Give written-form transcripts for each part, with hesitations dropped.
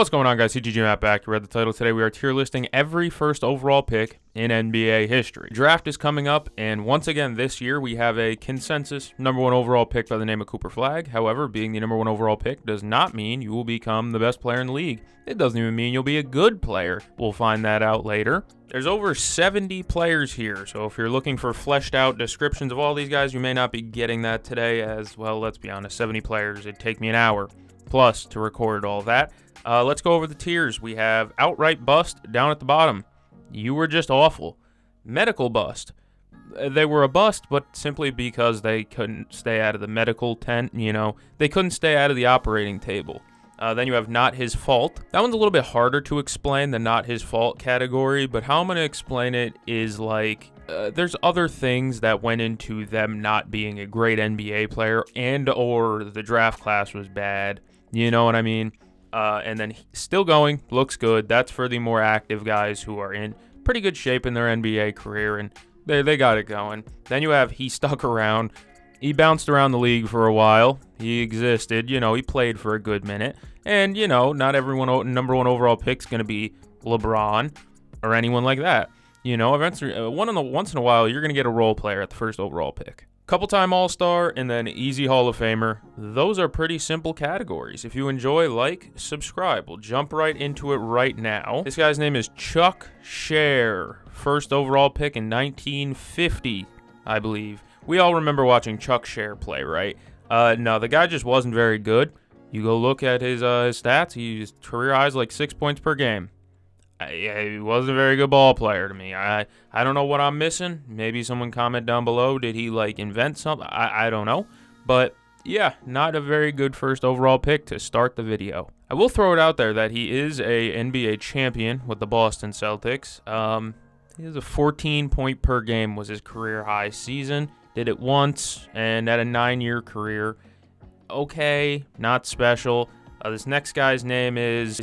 What's going on, guys? CGG Matt back. You read the title. Today we are tier listing every first overall pick in NBA history. Draft is coming up, and once again this year we have a consensus number one overall pick by the name of Cooper Flagg. However, being the number one overall pick does not mean you will become the best player in the league. It doesn't even mean you'll be a good player. We'll find that out later. There's over 70 players here, so if you're looking for fleshed out descriptions of all these guys, you may not be getting that today as, well, let's be honest, 70 players. It'd take me an hour plus to record all that. Let's go over the tiers. We have outright bust down at the bottom. You were just awful. Medical bust. They were a bust, but simply because they couldn't stay out of the medical tent, They couldn't stay out of the operating table. Then you have not his fault. That one's a little bit harder to explain, the not his fault category, but how I'm going to explain it is like, there's other things that went into them not being a great NBA player and or the draft class was bad. You know what I mean? And then still going, looks good. That's for the more active guys who are in pretty good shape in their NBA career, and they got it going. Then you have he stuck around. He bounced around the league for a while. He existed. He played for a good minute. And, not everyone number one overall pick's going to be LeBron or anyone like that. Eventually, once in a while, you're going to get a role player at the first overall pick. Couple-time All-Star, and then easy Hall of Famer. Those are pretty simple categories. If you enjoy, like, subscribe. We'll jump right into it right now. This guy's name is Chuck Scher. First overall pick in 1950, I believe. We all remember watching Chuck Scher play, right? No, the guy just wasn't very good. You go look at his stats. His career highs like 6 points per game. He wasn't a very good ball player to me. I don't know what I'm missing. Maybe someone comment down below. Did he invent something? I don't know. But yeah, not a very good first overall pick to start the video. I will throw it out there that he is a NBA champion with the Boston Celtics. He has a 14 point per game was his career high season. Did it once and at a 9-year career. Okay, not special. This next guy's name is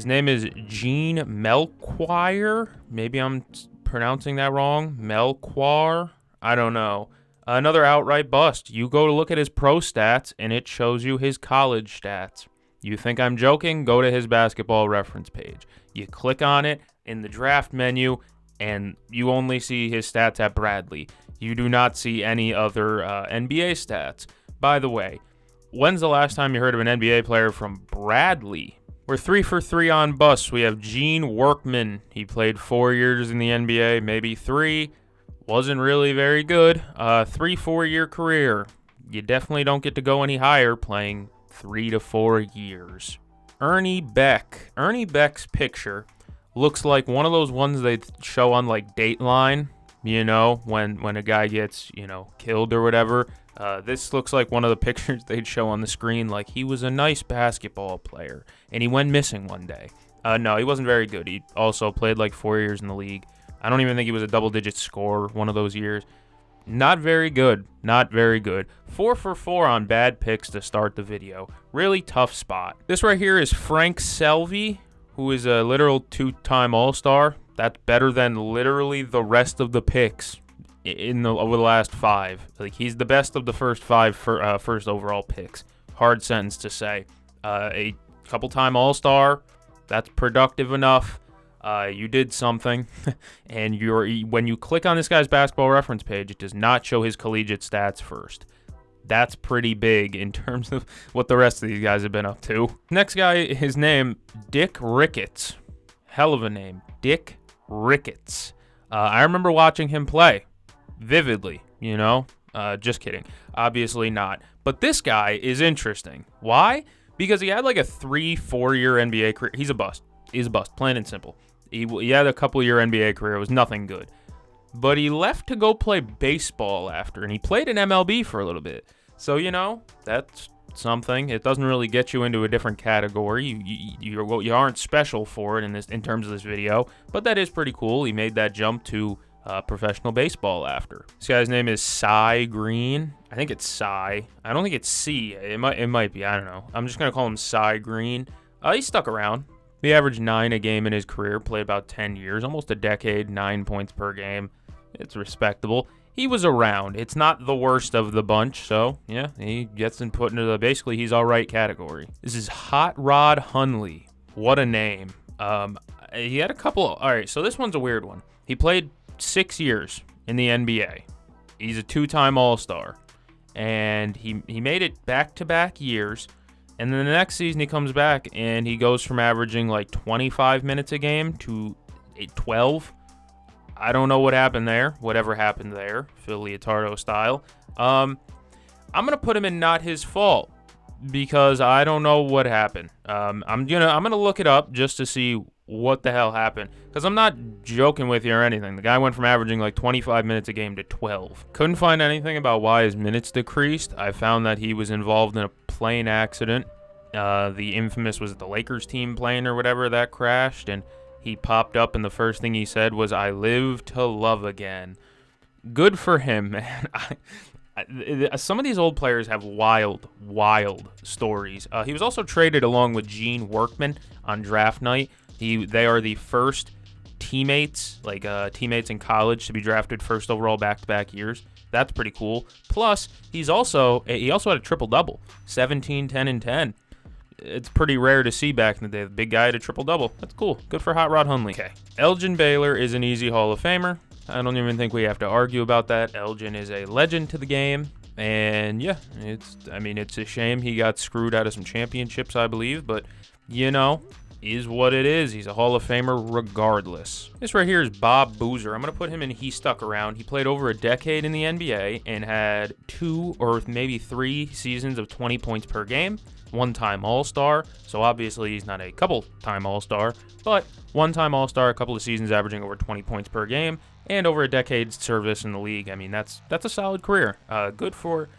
Gene Melchior. Maybe I'm pronouncing that wrong. Melchior? I don't know. Another outright bust. You go to look at his pro stats, and it shows you his college stats. You think I'm joking? Go to his basketball reference page. You click on it in the draft menu, and you only see his stats at Bradley. You do not see any other NBA stats. By the way, when's the last time you heard of an NBA player from Bradley? We're 3 for 3 on busts. We have Gene Workman. He played 4 years in the NBA, maybe 3. Wasn't really very good. 3-4 year career. You definitely don't get to go any higher playing 3 to 4 years. Ernie Beck. Ernie Beck's picture looks like one of those ones they show on Dateline, when a guy gets, killed or whatever. This looks like one of the pictures they'd show on the screen, like he was a nice basketball player, and he went missing one day. No, he wasn't very good. He also played 4 years in the league. I don't even think he was a double-digit scorer one of those years. Not very good. Not very good. 4 for 4 on bad picks to start the video. Really tough spot. This right here is Frank Selby, who is a literal 2-time All-Star. That's better than literally the rest of the picks over the last 5. He's the best of the first 5 first overall picks. Hard sentence to say. A couple-time All-Star, that's productive enough. You did something, and when you click on this guy's basketball reference page, it does not show his collegiate stats first. That's pretty big in terms of what the rest of these guys have been up to. Next guy, his name, Dick Ricketts. Hell of a name, Dick Ricketts. I remember watching him play. Vividly, just kidding. Obviously not. But this guy is interesting. Why? Because he had a 3-4 year NBA career. He's a bust. He's a bust, plain and simple. He had a couple year NBA career. It was nothing good. But he left to go play baseball after, and he played in MLB for a little bit. So, that's something. It doesn't really get you into a different category. You aren't special for it in terms of this video, but that is pretty cool. He made that jump to professional baseball after. This guy's name is Cy Green. I think it's Cy. I don't think it's C. It might be. I don't know. I'm just gonna call him Cy Green. He stuck around. He averaged 9 a game in his career. Played about 10 years, almost a decade. 9 points per game. It's respectable. He was around. It's not the worst of the bunch, so yeah, he gets put into the basically he's all right category. This is Hot Rod Hundley. what a name. He had a couple. All right, so this one's a weird one. He played 6 years in the NBA. He's a 2-time All-Star, and he made it back-to-back years. And then the next season he comes back and he goes from averaging like 25 minutes a game to 12. I don't know what happened there. Whatever happened there, Phil Leotardo style. I'm gonna put him in not his fault because I don't know what happened. I'm gonna look it up just to see what the hell happened, because I'm not joking with you or anything. The guy went from averaging like 25 minutes a game to 12. Couldn't find anything about why his minutes decreased. I found that he was involved in a plane accident. The infamous, was it the Lakers team plane or whatever, that crashed, and he popped up and the first thing he said was, "I live to love again." Good for him, man. Some of these old players have wild stories. He was also traded along with Gene Workman on draft night. They are the first teammates in college to be drafted first overall back-to-back years. That's pretty cool. Plus, he also had a triple-double, 17, 10, and 10. It's pretty rare to see back in the day. The big guy had a triple-double. That's cool. Good for Hot Rod Hundley. Okay. Elgin Baylor is an easy Hall of Famer. I don't even think we have to argue about that. Elgin is a legend to the game. And yeah, it's a shame he got screwed out of some championships, I believe. But, is what it is. He's a Hall of Famer regardless. This right here is Bob Boozer. I'm going to put him in He Stuck Around. He played over a decade in the NBA and had 2 or maybe 3 seasons of 20 points per game. 1-time All-Star, so obviously he's not a couple-time All-Star, but 1-time All-Star, a couple of seasons averaging over 20 points per game, and over a decade's service in the league. I mean, that's a solid career. Good for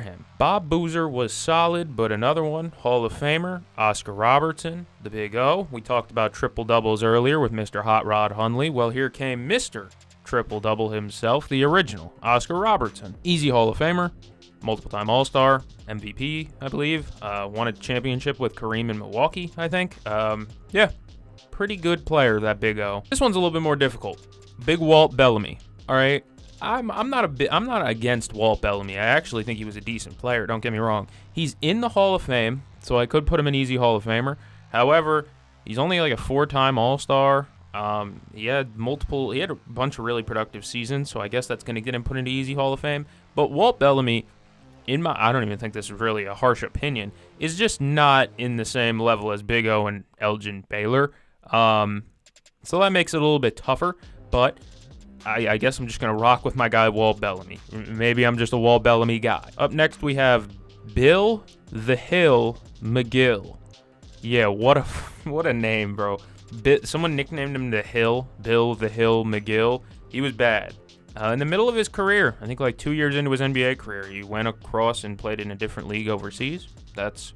him. Bob Boozer was solid, but another one, Hall of Famer, Oscar Robertson, the Big O. We talked about triple-doubles earlier with Mr. Hot Rod Hundley. Well, here came Mr. Triple-double himself, the original, Oscar Robertson. Easy Hall of Famer. Multiple-time All-Star, MVP, I believe. Won a championship with Kareem in Milwaukee, I think. Yeah, pretty good player, that Big O. This one's a little bit more difficult. Big Walt Bellamy. All right, I'm not against Walt Bellamy. I actually think he was a decent player. Don't get me wrong. He's in the Hall of Fame, so I could put him in easy Hall of Famer. However, he's only like a 4-time All-Star. He had a bunch of really productive seasons, so I guess that's going to get him put into easy Hall of Fame. But Walt Bellamy, I don't even think this is really a harsh opinion, is just not in the same level as Big O and Elgin Baylor. So that makes it a little bit tougher, but I guess I'm just going to rock with my guy Walt Bellamy. Maybe I'm just a Walt Bellamy guy. Up next, we have Bill the Hill McGill. Yeah, what a name, bro. Someone nicknamed him the Hill, Bill the Hill McGill. He was bad. In the middle of his career, I think like 2 years into his NBA career, he went across and played in a different league overseas. That's,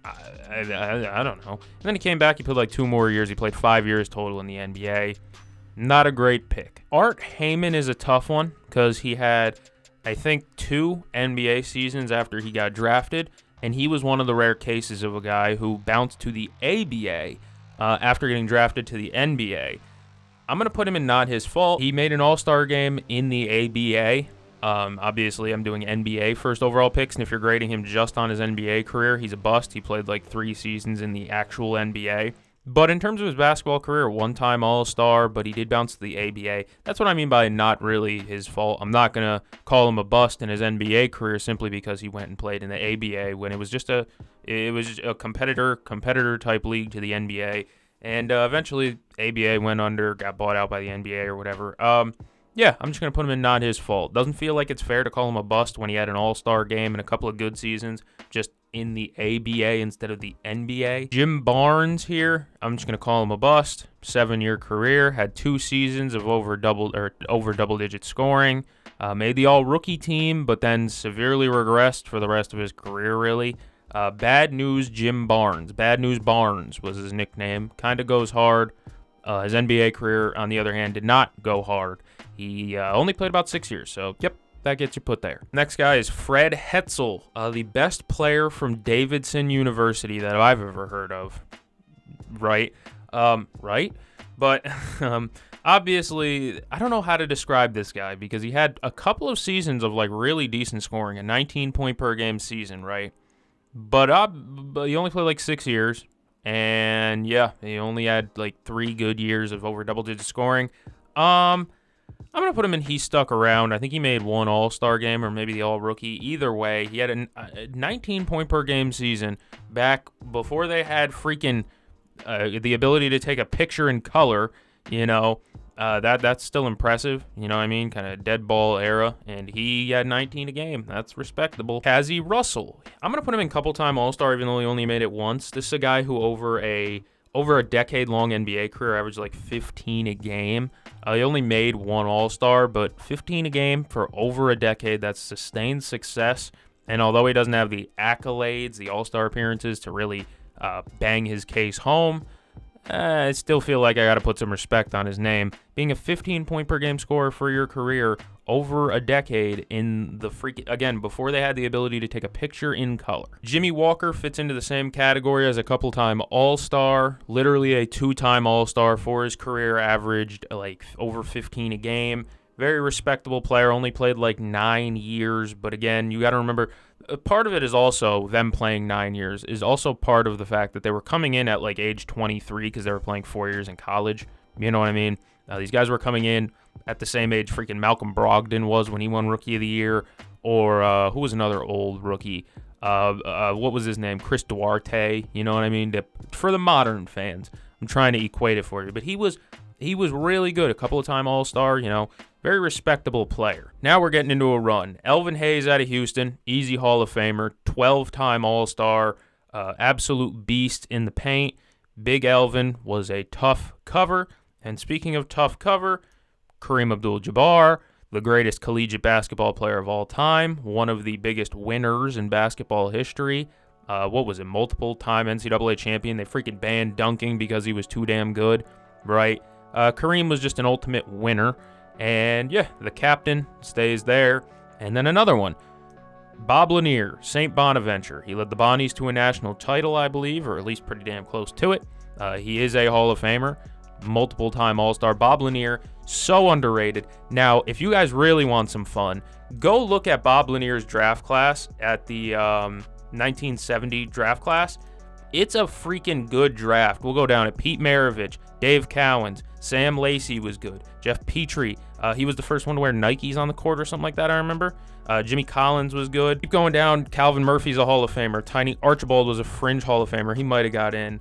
I don't know. And then he came back, he played like 2 more years. He played 5 years total in the NBA. Not a great pick. Art Heyman is a tough one because he had, I think, 2 NBA seasons after he got drafted, and he was one of the rare cases of a guy who bounced to the ABA after getting drafted to the NBA. I'm going to put him in not his fault. He made an all-star game in the ABA. Obviously, I'm doing NBA first overall picks, and if you're grading him just on his NBA career, he's a bust. He played like 3 seasons in the actual NBA. But in terms of his basketball career, 1-time All-Star, but he did bounce to the ABA. That's what I mean by not really his fault. I'm not going to call him a bust in his NBA career simply because he went and played in the ABA when it was just a competitor type league to the NBA. And eventually, ABA went under, got bought out by the NBA or whatever. Yeah, I'm just going to put him in not his fault. Doesn't feel like it's fair to call him a bust when he had an all-star game and a couple of good seasons just in the ABA instead of the NBA. Jim Barnes here, I'm just going to call him a bust. 7-year career, had 2 seasons of over double-digit scoring. Made the all-rookie team, but then severely regressed for the rest of his career, really. Bad News Jim Barnes. Bad News Barnes was his nickname. Kind of goes hard. His NBA career, on the other hand, did not go hard. He only played about 6 years, so yep, that gets you put there. Next guy is Fred Hetzel, the best player from Davidson University that I've ever heard of. Right? Right? But obviously, I don't know how to describe this guy because he had a couple of seasons of like really decent scoring, a 19-point per game season, right? But he only played like 6 years, And yeah, he only had like 3 good years of over double-digit scoring. I'm going to put him in he stuck around. I think he made 1 All-Star game or maybe the All-Rookie. Either way, he had a 19-point-per-game season back before they had freaking the ability to take a picture in color, that's still impressive. You know what I mean? Kind of dead ball era. And he had 19 a game. That's respectable. Cazzie Russell. I'm going to put him in couple-time All-Star even though he only made it once. This is a guy who over a decade-long NBA career averaged like 15 a game. He only made 1 All-Star, but 15 a game for over a decade, that's sustained success. And although he doesn't have the accolades, the All-Star appearances to really bang his case home, I still feel like I got to put some respect on his name. Being a 15-point-per-game scorer for your career over a decade in the again, before they had the ability to take a picture in color. Jimmy Walker fits into the same category as a couple-time All-Star, literally a 2-time All-Star for his career, averaged like over 15 a game. Very respectable player, only played like 9 years, but again, you got to remember, part of it is also them playing 9 years is also part of the fact that they were coming in at like age 23 because they were playing 4 years in college. You know what I mean? These guys were coming in at the same age freaking Malcolm Brogdon was when he won Rookie of the Year, or who was another old rookie? What was his name? Chris Duarte. You know what I mean? For the modern fans, I'm trying to equate it for you, but he was really good. A couple of time All-Star, very respectable player. Now we're getting into a run. Elvin Hayes out of Houston, easy Hall of Famer, 12-time All-Star, absolute beast in the paint. Big Elvin was a tough cover. And speaking of tough cover, Kareem Abdul-Jabbar, the greatest collegiate basketball player of all time, one of the biggest winners in basketball history. Multiple-time NCAA champion. They freaking banned dunking because he was too damn good, right? Kareem was just an ultimate winner. And yeah, the captain stays there. And then another one, Bob Lanier, St. Bonaventure. He led the Bonnies to a national title, I believe, or at least pretty damn close to it. He is a Hall of Famer, multiple-time All-Star. Bob Lanier, so underrated. Now, if you guys really want some fun, go look at Bob Lanier's draft class at the 1970 draft class. It's a freaking good draft. We'll go down at Pete Maravich, Dave Cowens, Sam Lacey was good, Jeff Petrie, he was the first one to wear Nikes on the court or something like that, I remember. Jimmy Collins was good. Keep going down, Calvin Murphy's a Hall of Famer. Tiny Archibald was a fringe Hall of Famer. He might have got in.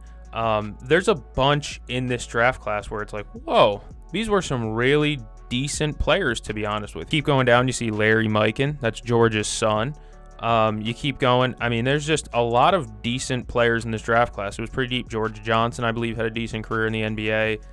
There's a bunch in this draft class where it's like, whoa, these were some really decent players, to be honest with you. Keep going down, you see Larry Mikan, that's George's son. You keep going. I mean, there's just a lot of decent players in this draft class. It was pretty deep. George Johnson, I believe, had a decent career in the NBA.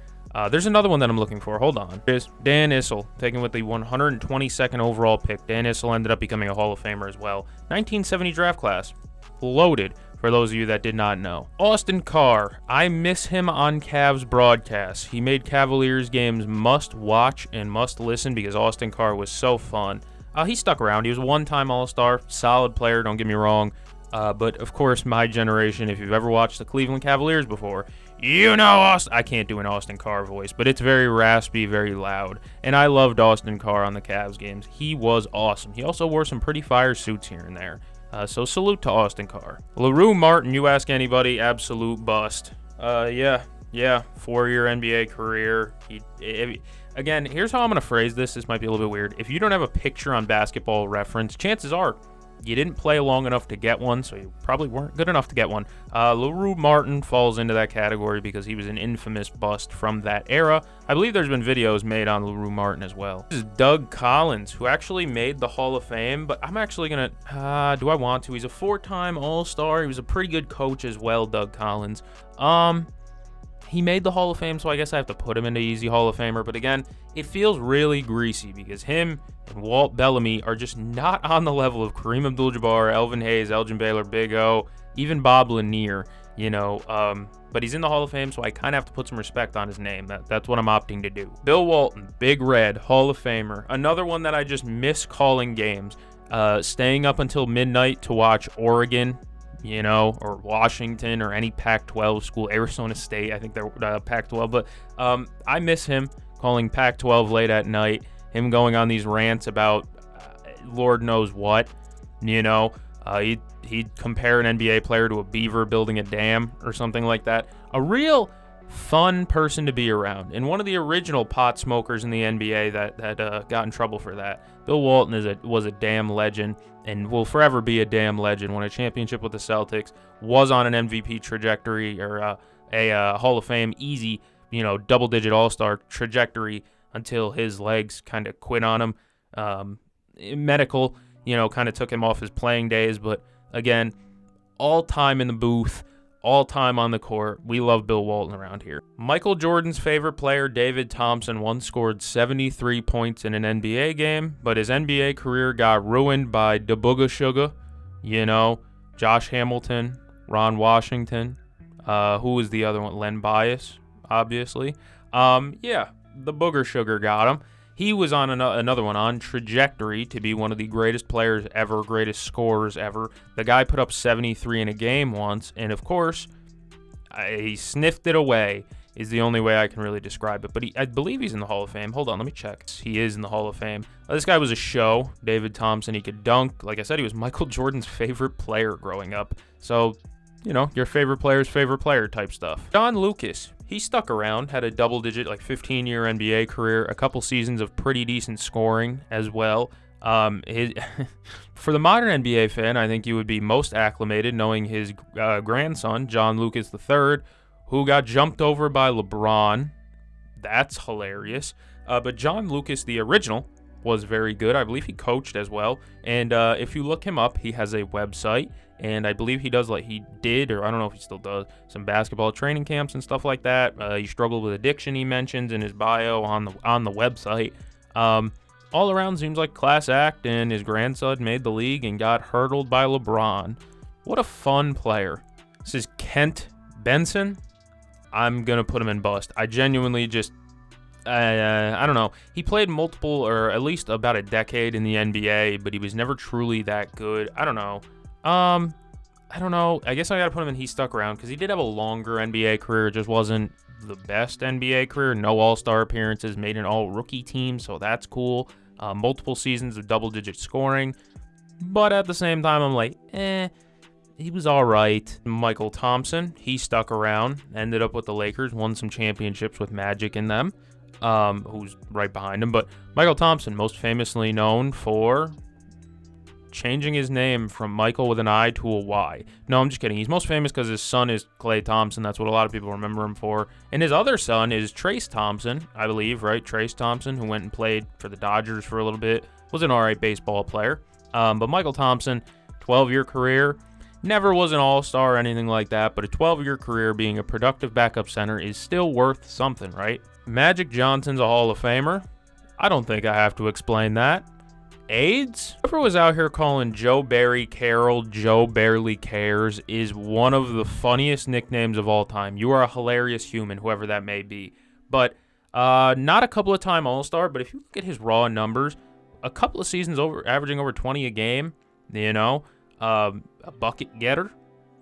There's another one that I'm looking for. Hold on. There's Dan Issel, taken with the 122nd overall pick. Dan Issel ended up becoming a Hall of Famer as well. 1970 draft class. Loaded, for those of you that did not know. Austin Carr. I miss him on Cavs broadcasts. He made Cavaliers games must watch and must listen because Austin Carr was so fun. He stuck around. He was a 1-time All-Star, solid player, don't get me wrong. But, of course, my generation, if you've ever watched the Cleveland Cavaliers before, you know Austin. I can't do an Austin Carr voice, but it's very raspy, very loud. And I loved Austin Carr on the Cavs games. He was awesome. He also wore some pretty fire suits here and there. So salute to Austin Carr. LaRue Martin, you ask anybody, absolute bust. Yeah, 4-year NBA career. Again, here's how I'm going to phrase this. This might be a little bit weird. If you don't have a picture on Basketball Reference, chances are you didn't play long enough to get one, so you probably weren't good enough to get one. LaRue Martin falls into that category because he was an infamous bust from that era. I believe there's been videos made on LaRue Martin as well. This is Doug Collins, who actually made the Hall of Fame, but I'm actually going to... do I want to? He's a 4-time All-Star. He was a pretty good coach as well, Doug Collins. He made the Hall of Fame, so I guess I have to put him into easy Hall of Famer. But again, it feels really greasy because him and Walt Bellamy are just not on the level of Kareem Abdul-Jabbar, Elvin Hayes, Elgin Baylor, Big O, even Bob Lanier, But he's in the Hall of Fame, so I kind of have to put some respect on his name. That's what I'm opting to do. Bill Walton, Big Red, Hall of Famer. Another one that I just miss calling games. Staying up until midnight to watch Oregon, or Washington or any Pac-12 school, Arizona State, I think they're Pac-12, but I miss him calling Pac-12 late at night, him going on these rants about Lord knows what, He'd compare an NBA player to a beaver building a dam or something like that. A real fun person to be around, and one of the original pot smokers in the NBA that got in trouble for that. Bill Walton was a damn legend and will forever be a damn legend. Won a championship with the Celtics, was on an MVP trajectory or a Hall of Fame easy, double-digit All-Star trajectory until his legs kind of quit on him. Medical, kind of took him off his playing days, but again, all time in the booth, all time on the court. We love Bill Walton around here. Michael Jordan's favorite player, David Thompson, once scored 73 points in an NBA game, but his NBA career got ruined by Da Booga Sugar, Josh Hamilton, Ron Washington, who was the other one? Len Bias, obviously. The Booger Sugar got him. He was on another one, on trajectory to be one of the greatest players ever, greatest scorers ever. The guy put up 73 in a game once, and of course, he sniffed it away, is the only way I can really describe it. But I believe he's in the Hall of Fame. Hold on, let me check. He is in the Hall of Fame. This guy was a show, David Thompson. He could dunk. Like I said, he was Michael Jordan's favorite player growing up. So, your favorite player's favorite player type stuff. John Lucas. He stuck around, had a double-digit, 15-year NBA career, a couple seasons of pretty decent scoring as well. For the modern NBA fan, I think you would be most acclimated knowing his grandson, John Lucas III, who got jumped over by LeBron. That's hilarious. But John Lucas, the original, was very good. I believe he coached as well. And if you look him up, he has a website. And I believe he does, he did, or I don't know if he still does, some basketball training camps and stuff like that. He struggled with addiction, he mentions in his bio on the website. All around seems like class act, and his grandson made the league and got hurdled by LeBron. What a fun player. This is Kent Benson. I'm going to put him in bust. I genuinely just, I don't know. He played multiple, or at least about a decade in the NBA, but he was never truly that good. I don't know. I don't know. I guess I got to put him in he stuck around because he did have a longer NBA career. It just wasn't the best NBA career. No All-Star appearances, made an all-rookie team, so that's cool. Multiple seasons of double-digit scoring. But at the same time, I'm like, he was all right. Michael Thompson, he stuck around, ended up with the Lakers, won some championships with Magic in them, who's right behind him. But Michael Thompson, most famously known for changing his name from Michael with an I to a Y. No, I'm just kidding. He's most famous because his son is Klay Thompson. That's what a lot of people remember him for. And his other son is Trace Thompson, I believe, right? Trace Thompson, who went and played for the Dodgers for a little bit. Was an all right baseball player. But Michael Thompson, 12-year career. Never was an all-star or anything like that, but a 12-year career being a productive backup center is still worth something, right? Magic Johnson's a Hall of Famer. I don't think I have to explain that. AIDS? Whoever was out here calling Joe Barry Carroll Joe Barely Cares is one of the funniest nicknames of all time. You are a hilarious human, whoever that may be. But not a couple of time All-Star, but if you look at his raw numbers, a couple of seasons averaging over 20 a game, a bucket getter,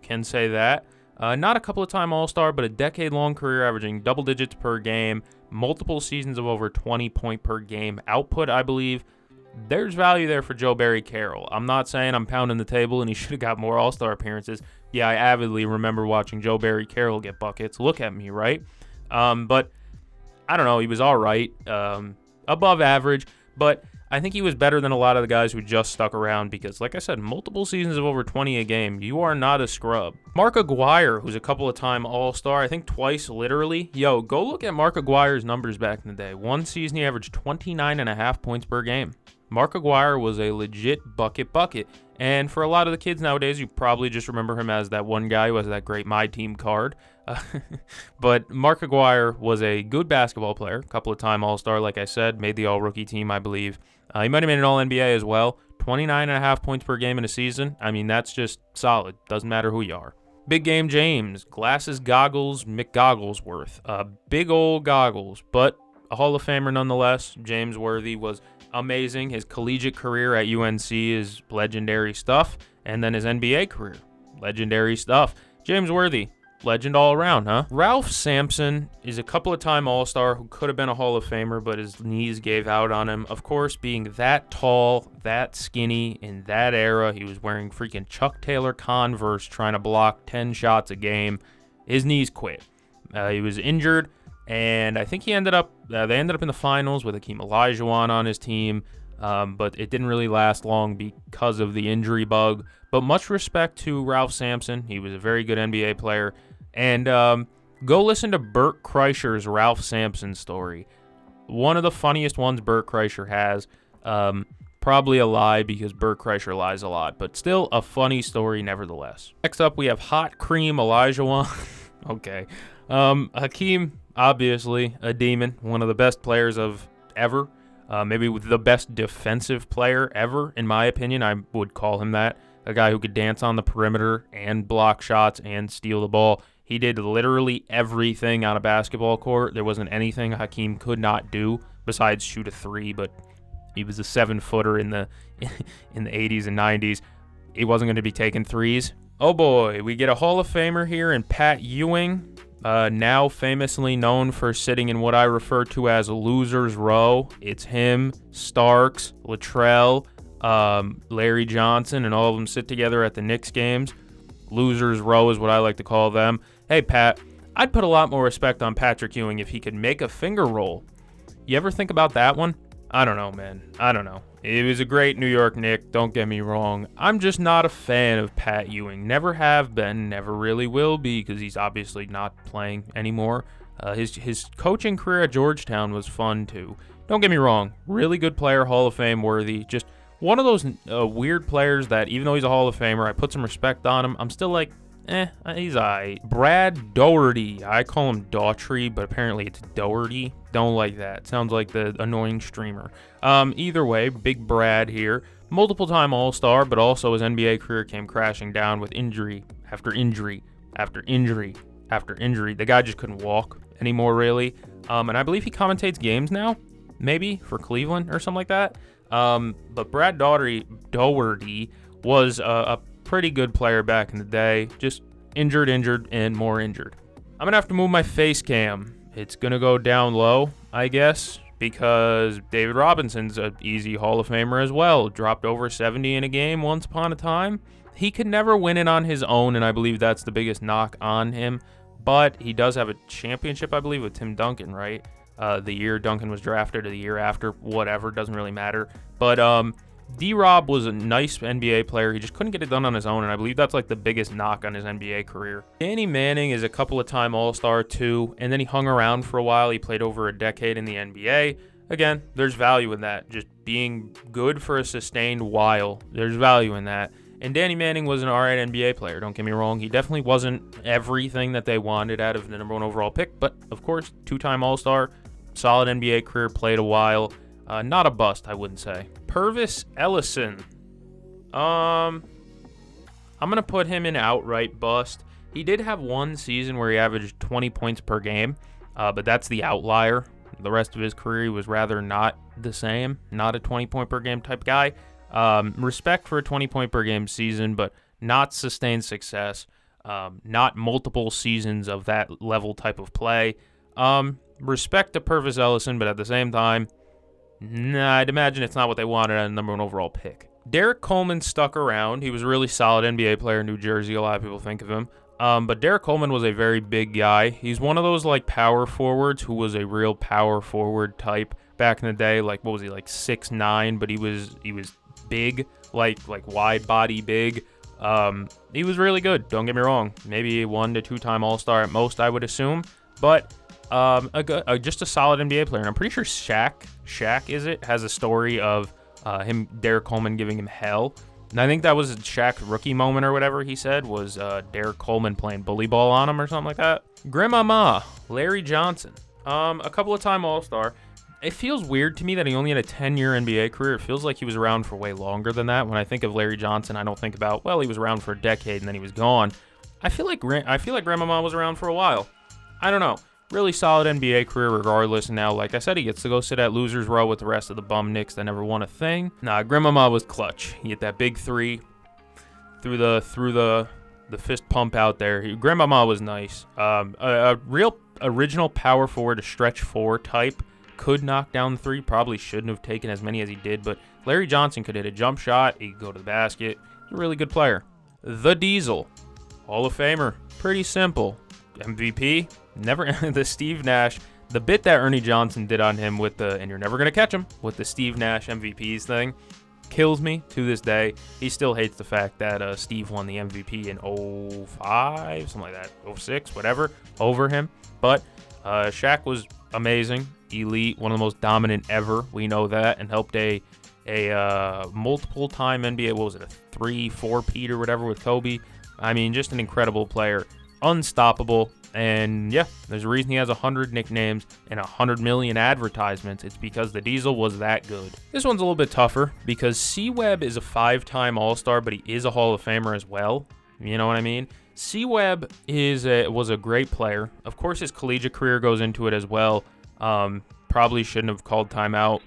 can say that. Not a couple of time All-Star, but a decade-long career averaging double digits per game, multiple seasons of over 20 point per game output, I believe. There's value there for Joe Barry Carroll. I'm not saying I'm pounding the table and he should have got more All-Star appearances. Yeah, I avidly remember watching Joe Barry Carroll get buckets. Look at me, right? But I don't know. He was all right, above average, but I think he was better than a lot of the guys who just stuck around because, like I said, multiple seasons of over 20 a game. You are not a scrub. Mark Aguirre, who's a couple of time All-Star, I think twice literally. Yo, go look at Mark Aguirre's numbers back in the day. One season he averaged 29.5 points per game. Mark Aguirre was a legit bucket. And for a lot of the kids nowadays, you probably just remember him as that one guy who has that great My Team card. But Mark Aguirre was a good basketball player, a couple of time All-Star, like I said, made the All-Rookie team, I believe. He might have made an All-NBA as well. 29.5 points per game in a season. I mean, that's just solid. Doesn't matter who you are. Big Game James, glasses, goggles, McGogglesworth. Big old goggles, but a Hall of Famer nonetheless. James Worthy was amazing. His collegiate career at UNC is legendary stuff. And then his NBA career, legendary stuff. James Worthy, legend all around, huh? Ralph Sampson is a couple of time All-Star who could have been a Hall of Famer, but his knees gave out on him. Of course, being that tall, that skinny, in that era, he was wearing freaking Chuck Taylor Converse trying to block 10 shots a game. His knees quit. He was injured, and I think they ended up in the finals with Hakeem Olajuwon on his team. But it didn't really last long because of the injury bug. But much respect to Ralph Sampson. He was a very good NBA player. And go listen to Bert Kreischer's Ralph Sampson story. One of the funniest ones Bert Kreischer has. Probably a lie because Bert Kreischer lies a lot. But still a funny story nevertheless. Next up, we have Hot Cream Olajuwon. Okay. Hakeem, obviously a demon. One of the best players of ever. Maybe the best defensive player ever, in my opinion. I would call him that. A guy who could dance on the perimeter and block shots and steal the ball. He did literally everything on a basketball court. There wasn't anything Hakeem could not do besides shoot a three, but he was a 7-footer in the 80s and 90s. He wasn't going to be taking threes. Oh boy, we get a Hall of Famer here in Pat Ewing. Now famously known for sitting in what I refer to as Losers Row. It's him, Starks, Latrell, Larry Johnson, and all of them sit together at the Knicks games. Losers Row is what I like to call them. Hey, Pat, I'd put a lot more respect on Patrick Ewing if he could make a finger roll. You ever think about that one? I don't know, man. I don't know. It was a great New York Knick, don't get me wrong. I'm just not a fan of Pat Ewing. Never have been, never really will be, because he's obviously not playing anymore. His coaching career at Georgetown was fun, too. Don't get me wrong. Really good player, Hall of Fame worthy. Just one of those weird players that, even though he's a Hall of Famer, I put some respect on him. I'm still like, he's aight. Brad Daugherty. I call him Daughtry, but apparently it's Doherty. Don't like that. Sounds like the annoying streamer. Either way, Big Brad here. Multiple-time All-Star, but also his NBA career came crashing down with injury after injury after injury after injury. The guy just couldn't walk anymore, really. And I believe he commentates games now, maybe, for Cleveland or something like that. But Brad Daugherty was a pretty good player back in the day. Just injured, and more injured. I'm going to have to move my face cam. It's going to go down low, I guess, because David Robinson's an easy Hall of Famer as well. Dropped over 70 in a game once upon a time. He could never win it on his own, and I believe that's the biggest knock on him. But he does have a championship, I believe, with Tim Duncan, right? The year Duncan was drafted or the year after, whatever, doesn't really matter. But D-Rob was a nice NBA player. He just couldn't get it done on his own, and I believe that's like the biggest knock on his NBA career. Danny Manning is a couple of time All-Star too, and then he hung around for a while. He played over a decade in the NBA. Again, there's value in that. Just being good for a sustained while, there's value in that. And Danny Manning was an alright NBA player, don't get me wrong. He definitely wasn't everything that they wanted out of the number 1 overall pick, but of course, 2-time All-Star, solid NBA career, played a while. Not a bust, I wouldn't say. Pervis Ellison. I'm going to put him in outright bust. He did have one season where he averaged 20 points per game, but that's the outlier. The rest of his career, he was rather not the same, not a 20-point-per-game type guy. Respect for a 20-point-per-game season, but not sustained success. Not multiple seasons of that level type of play. Respect to Pervis Ellison, but at the same time, I'd imagine it's not what they wanted on the number 1 overall pick. Derek Coleman stuck around. He was a really solid NBA player in New Jersey. A lot of people think of him. But Derek Coleman was a very big guy. He's one of those like power forwards who was a real power forward type back in the day. Like, what was he, like 6'9", but he was big, like wide body big. He was really good. Don't get me wrong. Maybe a 1 to 2-time All-Star at most, I would assume. But just a solid NBA player. And I'm pretty sure Shaq has a story of Derek Coleman giving him hell. And I think that was a Shaq rookie moment or whatever he said was Derek Coleman playing bully ball on him or something like that. Grandmama, Larry Johnson. A couple of time All-Star. It feels weird to me that he only had a 10-year NBA career. It feels like he was around for way longer than that. When I think of Larry Johnson, I don't think about, well, he was around for a decade and then he was gone. I feel like Grandmama was around for a while. I don't know. Really solid NBA career regardless, and now, like I said, he gets to go sit at Losers Row with the rest of the bum Knicks that never won a thing. Nah, Grandmama was clutch. He hit that big three through the the fist pump out there. Grandmama was nice. A real original power forward, a stretch four type, could knock down the three. Probably shouldn't have taken as many as he did, but Larry Johnson could hit a jump shot. He could go to the basket. He's a really good player. The Diesel, Hall of Famer. Pretty simple. MVP, never. The Steve Nash. The bit that Ernie Johnson did on him with the, and you're never going to catch him, with the Steve Nash MVPs thing, kills me to this day. He still hates the fact that Steve won the MVP in 05, something like that, 06, whatever, over him. But Shaq was amazing, elite, one of the most dominant ever. We know that, and helped a multiple-time NBA, what was it, a 3-4-peat or whatever with Kobe. I mean, just an incredible player, unstoppable. And yeah, there's a reason he has 100 nicknames and 100 million advertisements. It's because the Diesel was that good. This one's a little bit tougher because C-Webb is a 5-time All-Star, but he is a Hall of Famer as well. You know what I mean? C-Webb was a great player. Of course, his collegiate career goes into it as well. Probably shouldn't have called timeout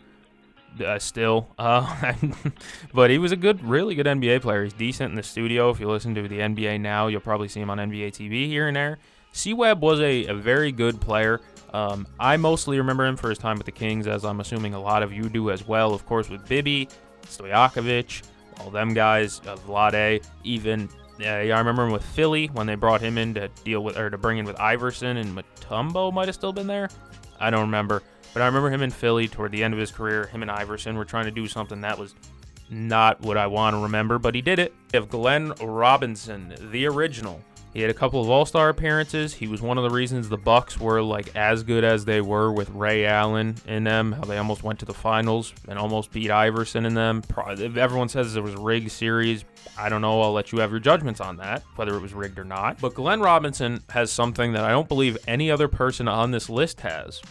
still. But he was a really good NBA player. He's decent in the studio. If you listen to the NBA now, you'll probably see him on NBA TV here and there. C-Webb was a very good player. I mostly remember him for his time with the Kings, as I'm assuming a lot of you do as well. Of course, with Bibby, Stojakovic, all them guys, Vlade, even. I remember him with Philly when they brought him in to bring in with Iverson, and Mutombo might have still been there. I don't remember. But I remember him in Philly toward the end of his career. Him and Iverson were trying to do something that was not what I want to remember, but he did it. We have Glenn Robinson, the original. He had a couple of All-Star appearances. He was one of the reasons the Bucks were like as good as they were with Ray Allen in them. How they almost went to the finals and almost beat Iverson in them. Everyone says it was a rigged series. I don't know. I'll let you have your judgments on that, whether it was rigged or not. But Glenn Robinson has something that I don't believe any other person on this list has.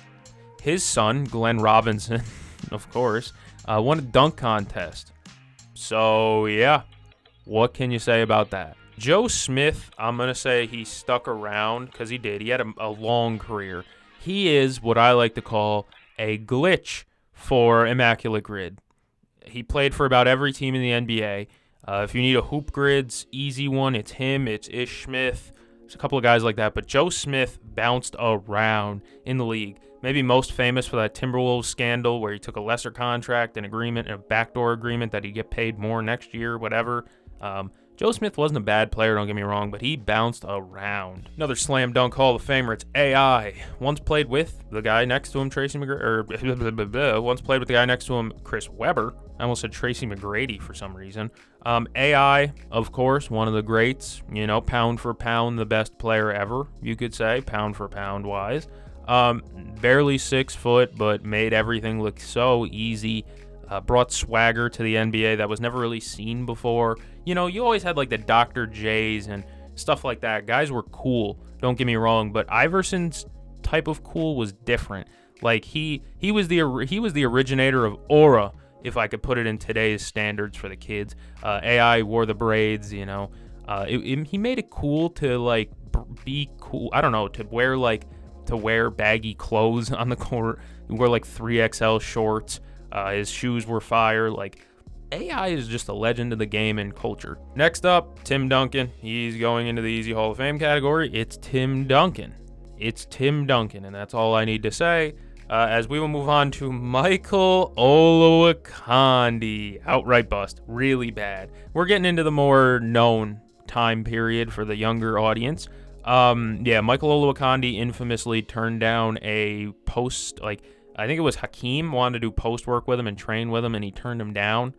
His son, Glenn Robinson, of course, won a dunk contest. So yeah, what can you say about that? Joe Smith, I'm going to say he stuck around because he did. He had a long career. He is what I like to call a glitch for Immaculate Grid. He played for about every team in the NBA. If you need a hoop grids, easy one, it's him, it's Ish Smith. There's a couple of guys like that. But Joe Smith bounced around in the league. Maybe most famous for that Timberwolves scandal where he took a lesser contract, an agreement, and a backdoor agreement that he'd get paid more next year, whatever. Joe Smith wasn't a bad player, don't get me wrong, but he bounced around. Another slam dunk Hall of Famer, it's AI. Once played with the guy next to him, Tracy McGrady, once played with the guy next to him, Chris Webber. I almost said Tracy McGrady for some reason. AI, of course, one of the greats, pound for pound, the best player ever, you could say, pound for pound wise. Barely 6 foot, but made everything look so easy. Brought swagger to the NBA that was never really seen before. You always had like the Dr. J's and stuff like that. Guys were cool, don't get me wrong, but Iverson's type of cool was different. Like he was the originator of Aura, if I could put it in today's standards for the kids. AI wore the braids, he made it cool to like be cool. I don't know, to wear baggy clothes on the court. He wore like 3XL shorts. His shoes were fire. Like, AI is just a legend of the game and culture. Next up, Tim Duncan. He's going into the Easy Hall of Fame category. It's Tim Duncan. And that's all I need to say. As we will move on to Michael Olowokandi. Outright bust. Really bad. We're getting into the more known time period for the younger audience. Michael Olowokandi infamously turned down a post, I think it was Hakeem wanted to do post work with him and train with him, and he turned him down.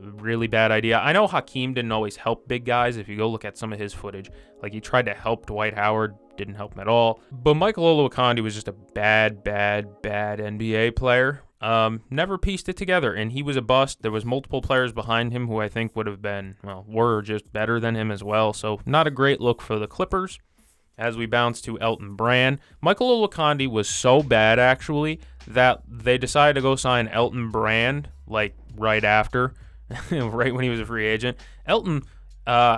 Really bad idea. I know Hakeem didn't always help big guys. If you go look at some of his footage, he tried to help Dwight Howard, didn't help him at all. But Michael Olowokandi was just a bad NBA player. Never pieced it together, and he was a bust. There was multiple players behind him who I think would have been, were just better than him as well. So not a great look for the Clippers. As we bounce to Elton Brand, Michael Olowokandi was so bad, actually, that they decided to go sign Elton Brand, right after, right when he was a free agent. Elton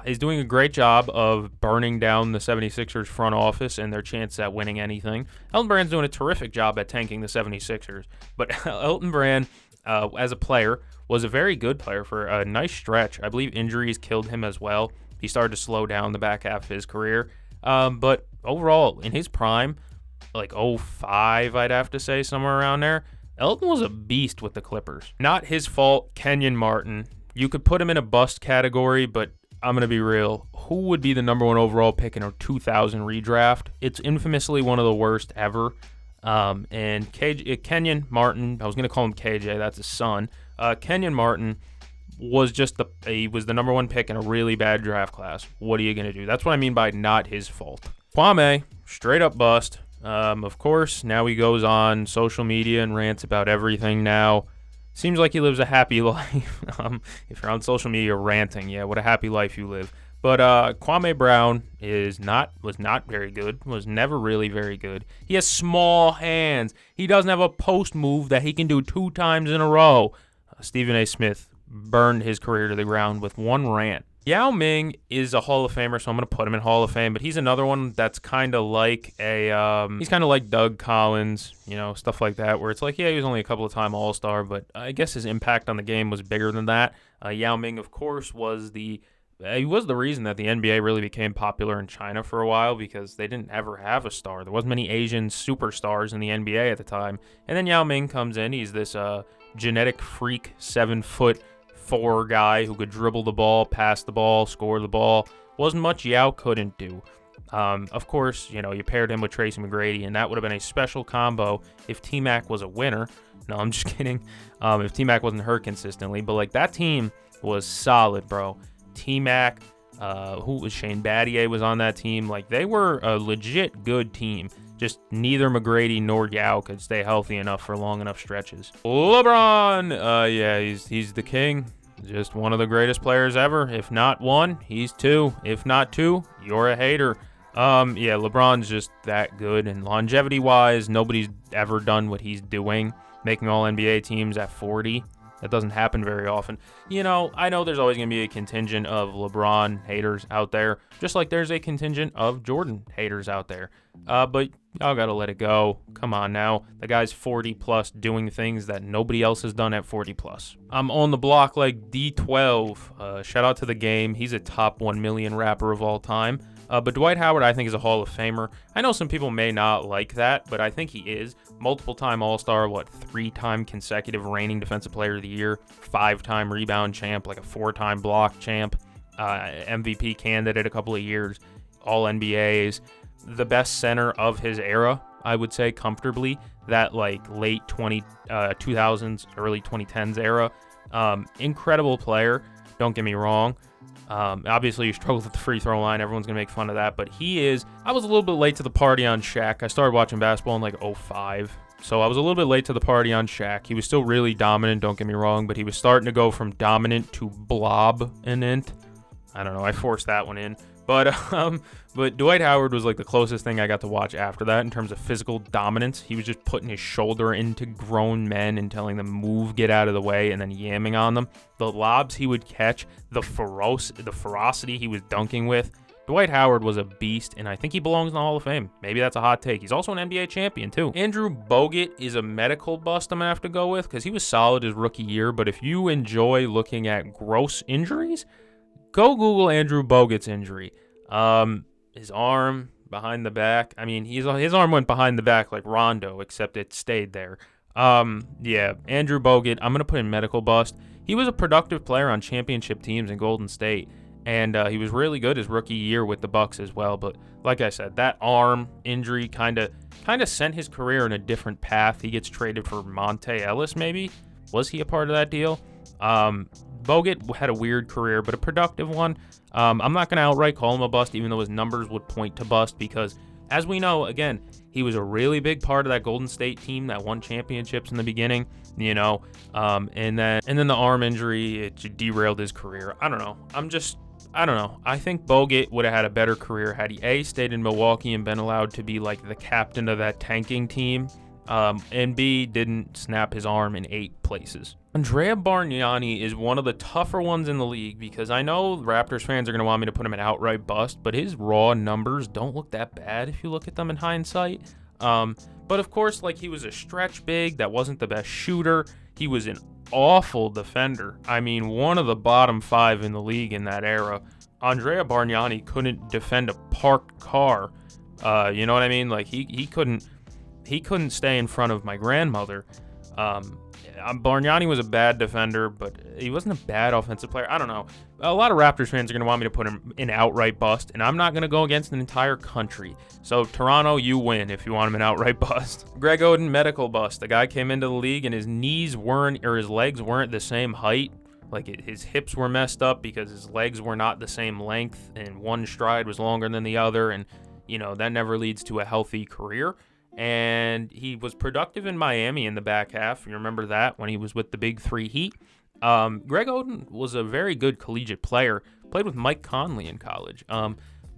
is doing a great job of burning down the 76ers front office and their chance at winning anything. Elton Brand's doing a terrific job at tanking the 76ers. But Elton Brand, as a player, was a very good player for a nice stretch. I believe injuries killed him as well. He started to slow down the back half of his career. But overall, in his prime, like '05, I'd have to say, somewhere around there, Elton was a beast with the Clippers. Not his fault, Kenyon Martin. You could put him in a bust category, but I'm going to be real. Who would be the number 1 overall pick in a 2000 redraft? It's infamously one of the worst ever. And Kenyon Martin, I was going to call him KJ, that's his son. Kenyon Martin was he was the number 1 pick in a really bad draft class. What are you going to do? That's what I mean by not his fault. Kwame, straight up bust. Of course, now he goes on social media and rants about everything now. Seems like he lives a happy life. If you're on social media ranting, yeah, what a happy life you live. But Kwame Brown was not very good, was never really very good. He has small hands. He doesn't have a post move that he can do 2 times in a row. Stephen A. Smith burned his career to the ground with 1 rant. Yao Ming is a Hall of Famer, so I'm going to put him in Hall of Fame, but he's another one that's kind of like he's kind of like Doug Collins, stuff like that, where it's like, yeah, he was only a couple of time All-Star, but I guess his impact on the game was bigger than that. Yao Ming, of course, was the reason that the NBA really became popular in China for a while, because they didn't ever have a star. There wasn't many Asian superstars in the NBA at the time. And then Yao Ming comes in. He's this genetic freak, 7'4" guy who could dribble the ball, pass the ball, score the ball. Wasn't much Yao couldn't do. Of course, you paired him with Tracy McGrady, and that would have been a special combo if T-Mac was a winner. No, I'm just kidding. If T-Mac wasn't hurt consistently. But, that team was solid, bro. T-Mac, who was Shane Battier was on that team. They were a legit good team. Just neither McGrady nor Yao could stay healthy enough for long enough stretches. LeBron, yeah, he's the king. Just one of the greatest players ever. If not 1, he's 2. If not 2, you're a hater. Yeah, LeBron's just that good. And longevity-wise, nobody's ever done what he's doing, making all NBA teams at 40. That doesn't happen very often. I know there's always going to be a contingent of LeBron haters out there, just like there's a contingent of Jordan haters out there. But y'all got to let it go. Come on now. The guy's 40-plus doing things that nobody else has done at 40-plus. I'm on the block like D12. Shout out to The Game. He's a top 1 million rapper of all time. But Dwight Howard, I think, is a Hall of Famer. I know some people may not like that, but I think he is. Multiple-time All-Star, 3-time consecutive reigning Defensive Player of the Year, 5-time rebound champ, a 4-time block champ, MVP candidate a couple of years, All-NBAs, the best center of his era, I would say, comfortably, that late 2000s, early 2010s era. Incredible player, don't get me wrong. Obviously, you struggled with the free throw line. Everyone's going to make fun of that. But I was a little bit late to the party on Shaq. I started watching basketball in '05. So I was a little bit late to the party on Shaq. He was still really dominant, don't get me wrong. But he was starting to go from dominant to blob-inant. I don't know. I forced that one in. But Dwight Howard was the closest thing I got to watch after that in terms of physical dominance. He was just putting his shoulder into grown men and telling them move, get out of the way, and then yamming on them. The lobs he would catch, the ferocity he was dunking with. Dwight Howard was a beast, and I think he belongs in the Hall of Fame. Maybe that's a hot take. He's also an NBA champion, too. Andrew Bogut is a medical bust I'm going to have to go with because he was solid his rookie year, but if you enjoy looking at gross injuries, go Google Andrew Bogut's injury. His arm behind the back. I mean, his arm went behind the back like Rondo, except it stayed there. Yeah, Andrew Bogut, I'm going to put in medical bust. He was a productive player on championship teams in Golden State, and he was really good his rookie year with the Bucks as well. But like I said, that arm injury kind of sent his career in a different path. He gets traded for Monte Ellis, maybe. Was he a part of that deal? Bogut had a weird career, but a productive one. I'm not going to outright call him a bust, even though his numbers would point to bust, because as we know, again, he was a really big part of that Golden State team that won championships in the beginning, and then the arm injury, it derailed his career. I don't know. I think Bogut would have had a better career had he A, stayed in Milwaukee and been allowed to be the captain of that tanking team, and B, didn't snap his arm in 8 places. Andrea Bargnani is one of the tougher ones in the league because I know Raptors fans are going to want me to put him in outright bust, but his raw numbers don't look that bad if you look at them in hindsight. But of course, he was a stretch big that wasn't the best shooter. He was an awful defender. I mean, one of the bottom 5 in the league in that era. Andrea Bargnani couldn't defend a parked car. You know what I mean? Like he couldn't stay in front of my grandmother. Bargnani was a bad defender, but he wasn't a bad offensive player. I don't know. A lot of Raptors fans are going to want me to put him in outright bust, and I'm not going to go against an entire country. So, Toronto, you win if you want him in outright bust. Greg Oden, medical bust. The guy came into the league, and his legs weren't the same height. Like, his hips were messed up because his legs were not the same length, and one stride was longer than the other, and, that never leads to a healthy career. And he was productive in Miami in the back half. You remember that when he was with the Big Three Heat. Greg Oden was a very good collegiate player. Played with Mike Conley in college.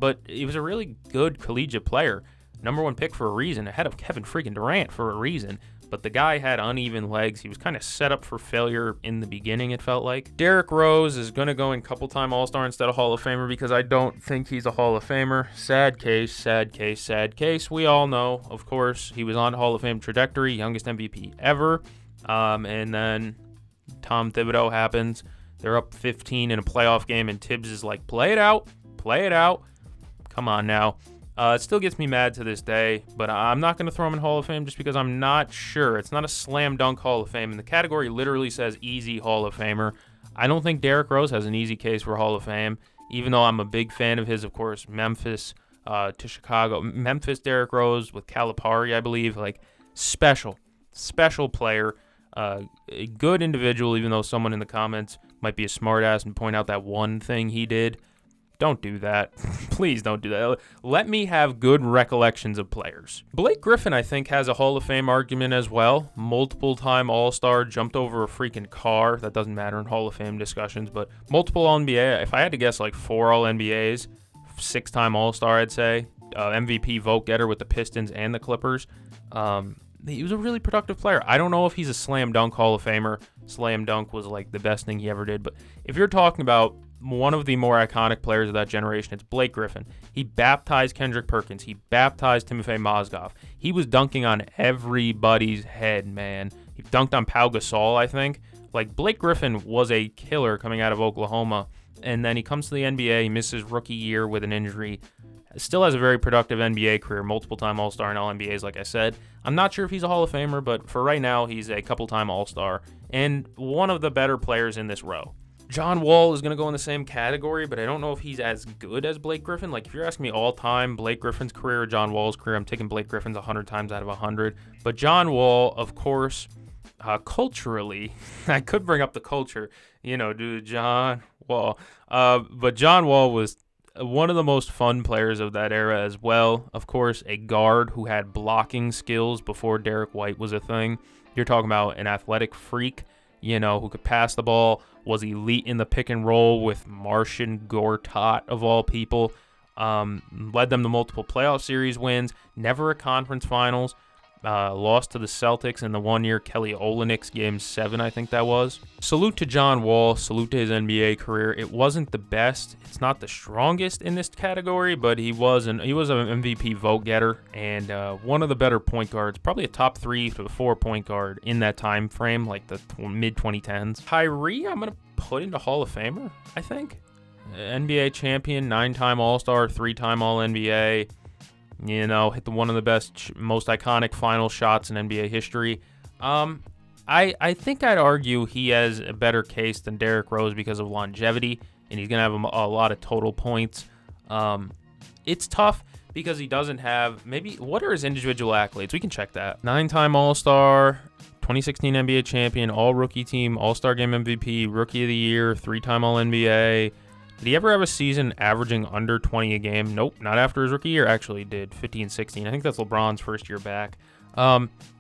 But he was a really good collegiate player. Number 1 pick for a reason, ahead of Kevin freaking Durant for a reason. But the guy had uneven legs. He was kind of set up for failure in the beginning, it felt like. Derrick Rose is going to go in couple-time All-Star instead of Hall of Famer because I don't think he's a Hall of Famer. Sad case, sad case, sad case. We all know, of course, he was on Hall of Fame trajectory, youngest MVP ever. And then Tom Thibodeau happens. They're up 15 in a playoff game, and Tibbs is like, play it out, play it out. Come on now. It still gets me mad to this day, but I'm not going to throw him in Hall of Fame just because I'm not sure. It's not a slam dunk Hall of Fame, and the category literally says easy Hall of Famer. I don't think Derrick Rose has an easy case for Hall of Fame, even though I'm a big fan of his, of course, Memphis to Chicago. Memphis Derrick Rose with Calipari, I believe, like special player, a good individual, even though someone in the comments might be a smartass and point out that one thing he did. Don't do that. Please don't do that. Let me have good recollections of players. Blake Griffin, I think, has a Hall of Fame argument as well. Multiple-time All-Star, jumped over a freaking car. That doesn't matter in Hall of Fame discussions, but multiple All-NBA. If I had to guess, like 4 All-NBAs, 6-time All-Star, I'd say. MVP vote getter with the Pistons and the Clippers. He was a really productive player. I don't know if he's a slam dunk Hall of Famer. Slam dunk was like the best thing he ever did, but if you're talking about one of the more iconic players of that generation, it's Blake Griffin. He baptized Kendrick Perkins. He baptized Timofey Mozgov. He was dunking on everybody's head, man. He dunked on Pau Gasol, I think. Like, Blake Griffin was a killer coming out of Oklahoma, and then he comes to the NBA, he misses rookie year with an injury. Still has a very productive NBA career, multiple-time All-Star and All-NBAs, like I said. I'm not sure if he's a Hall of Famer, but for right now, he's a couple-time All-Star and one of the better players in this row. John Wall is going to go in the same category, but I don't know if he's as good as Blake Griffin. Like, if you're asking me all-time, Blake Griffin's career or John Wall's career, I'm taking Blake Griffin's 100 times out of 100. But John Wall, of course, culturally, I could bring up the culture, John Wall. But John Wall was one of the most fun players of that era as well. Of course, a guard who had blocking skills before Derek White was a thing. You're talking about an athletic freak, who could pass the ball, was elite in the pick and roll with Marcin Gortat, of all people. Led them to multiple playoff series wins, never a conference finals. Lost to the Celtics in the 1 year Kelly Olynyk's Game 7, I think that was. Salute to John Wall. Salute to his NBA career. It wasn't the best. It's not the strongest in this category, but he was an MVP vote getter and one of the better point guards, probably a top 3 to 4 point guard in that time frame, like the mid-2010s. Kyrie, I'm going to put into Hall of Famer, I think. NBA champion, 9-time All-Star, 3-time All-NBA. Hit one of the best, most iconic final shots in NBA history. I think I'd argue he has a better case than Derrick Rose because of longevity, and he's going to have a lot of total points. It's tough because he doesn't have, what are his individual accolades? We can check that. 9-time All-Star, 2016 NBA champion, All-Rookie Team, All-Star Game MVP, Rookie of the Year, 3-time All-NBA. Did he ever have a season averaging under 20 a game? Nope, not after his rookie year. Actually, did 15-16. I think that's LeBron's first year back.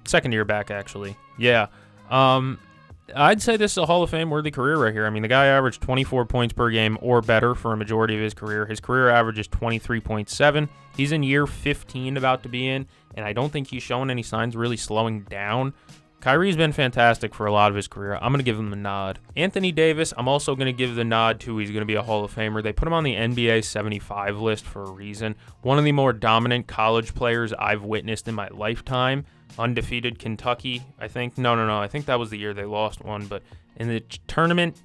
Second year back, actually. Yeah. I'd say this is a Hall of Fame worthy career right here. I mean, the guy averaged 24 points per game or better for a majority of his career. His career average is 23.7. He's in year 15 about to be in, and I don't think he's showing any signs of really slowing down. Kyrie's been fantastic for a lot of his career. I'm going to give him the nod. Anthony Davis, I'm also going to give the nod to. He's going to be a Hall of Famer. They put him on the NBA 75 list for a reason. One of the more dominant college players I've witnessed in my lifetime. undefeated Kentucky, I think. No. I think that was the year they lost one. But in the tournament,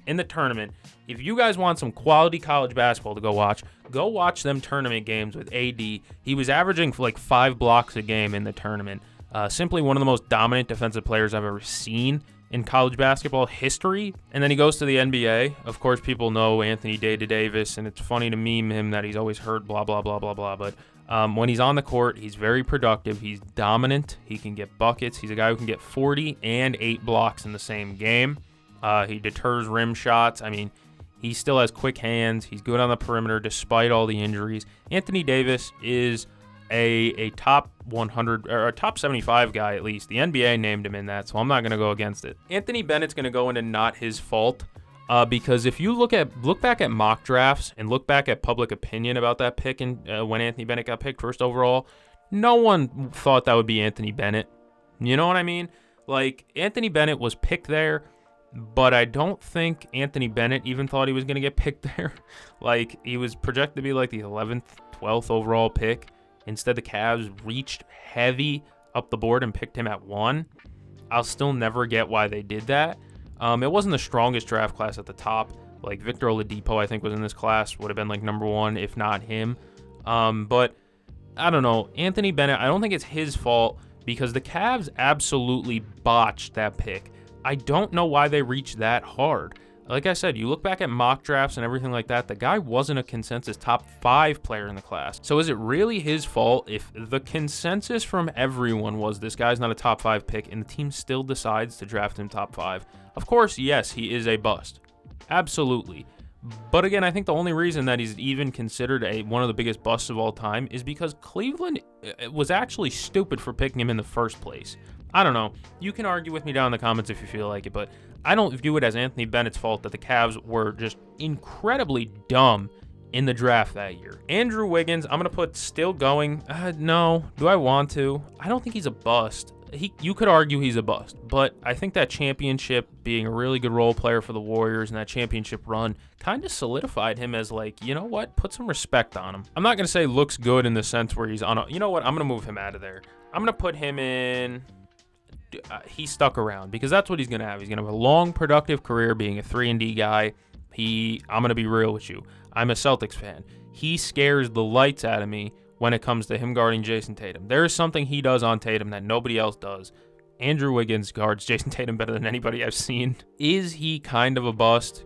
if you guys want some quality college basketball to go watch them tournament games with AD. He was averaging like 5 blocks a game in the tournament. Simply one of the most dominant defensive players I've ever seen in college basketball history. And then he goes to the NBA. Of course, people know Anthony Davis, and it's funny to meme him that he's always hurt, blah, blah, blah, blah, blah. But when he's on the court, he's very productive. He's dominant. He can get buckets. He's a guy who can get 40 and 8 blocks in the same game. He deters rim shots. I mean, he still has quick hands. He's good on the perimeter despite all the injuries. Anthony Davis is a top 100 or a top 75 guy at least. The NBA named him in that, so I'm not going to go against it. Anthony Bennett's going to go into not his fault because if you look back at mock drafts and look back at public opinion about that pick and when Anthony Bennett got picked first overall, no one thought that would be Anthony Bennett. You know what I mean? Like, Anthony Bennett was picked there, but I don't think Anthony Bennett even thought he was going to get picked there. Like, he was projected to be like the 11th, 12th overall pick. Instead, the Cavs reached heavy up the board and picked him at 1. I'll still never get why they did that. It wasn't the strongest draft class at the top. Like, Victor Oladipo, I think, was in this class. Would have been like number 1, if not him. But I don't know. Anthony Bennett, I don't think it's his fault because the Cavs absolutely botched that pick. I don't know why they reached that hard. Like I said, you look back at mock drafts and everything like that, the guy wasn't a consensus top 5 player in the class. So is it really his fault if the consensus from everyone was this guy's not a top 5 pick and the team still decides to draft him top 5? Of course, yes, he is a bust. Absolutely. But again, I think the only reason that he's even considered one of the biggest busts of all time is because Cleveland was actually stupid for picking him in the first place. I don't know. You can argue with me down in the comments if you feel like it, but I don't view it as Anthony Bennett's fault that the Cavs were just incredibly dumb in the draft that year. Andrew Wiggins, I'm going to put still going. No. Do I want to? I don't think he's a bust. You could argue he's a bust, but I think that championship, being a really good role player for the Warriors and that championship run kind of solidified him as like, you know what, put some respect on him. I'm not going to say looks good in the sense where he's on a, you know what, I'm going to move him out of there. I'm going to put him in, he stuck around because that's what he's going to have. He's going to have a long, productive career being a 3-and-D guy. I'm going to be real with you. I'm a Celtics fan. He scares the lights out of me when it comes to him guarding Jason Tatum. There is something he does on Tatum that nobody else does. Andrew Wiggins guards Jason Tatum better than anybody I've seen. Is he kind of a bust?